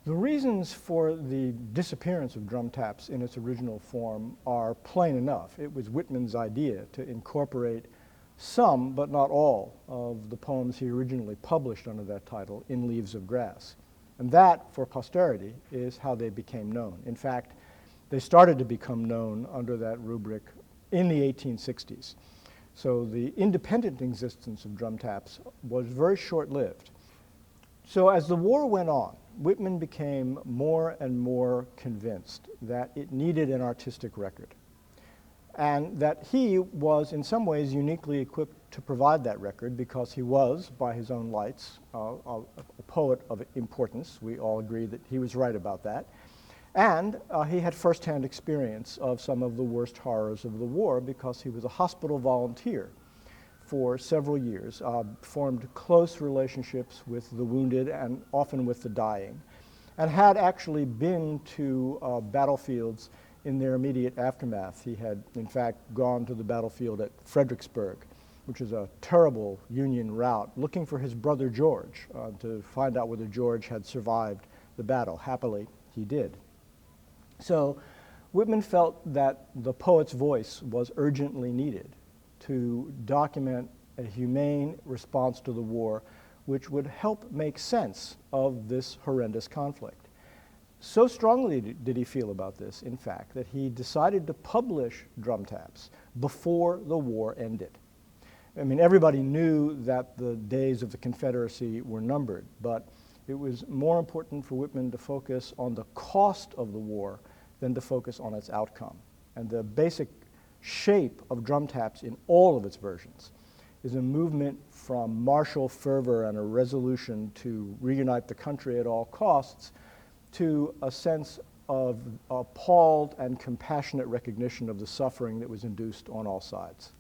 The reasons for the disappearance of drum taps in its original form are plain enough. It was Whitman's idea to incorporate some, but not all, of the poems he originally published under that title in Leaves of Grass. And that, for posterity, is how they became known. In fact, they started to become known under that rubric in the 1860s. So the independent existence of drum taps was very short-lived. So as the war went on, Whitman became more and more convinced that it needed an artistic record, and that he was in some ways uniquely equipped to provide that record because he was, by his own lights, a poet of importance. We all agree that he was right about that. And he had firsthand experience of some of the worst horrors of the war because he was a hospital volunteer for several years, formed close relationships with the wounded and often with the dying, and had actually been to battlefields in their immediate aftermath. He had, in fact, gone to the battlefield at Fredericksburg, which is a terrible Union route, looking for his brother George to find out whether George had survived the battle. Happily, he did. So Whitman felt that the poet's voice was urgently needed to document a humane response to the war which would help make sense of this horrendous conflict. So strongly did he feel about this, in fact, that he decided to publish drum taps before the war ended. I mean, everybody knew that the days of the Confederacy were numbered, but it was more important for Whitman to focus on the cost of the war than to focus on its outcome. And the basic shape of drum taps in all of its versions is a movement from martial fervor and a resolution to reunite the country at all costs to a sense of appalled and compassionate recognition of the suffering that was induced on all sides.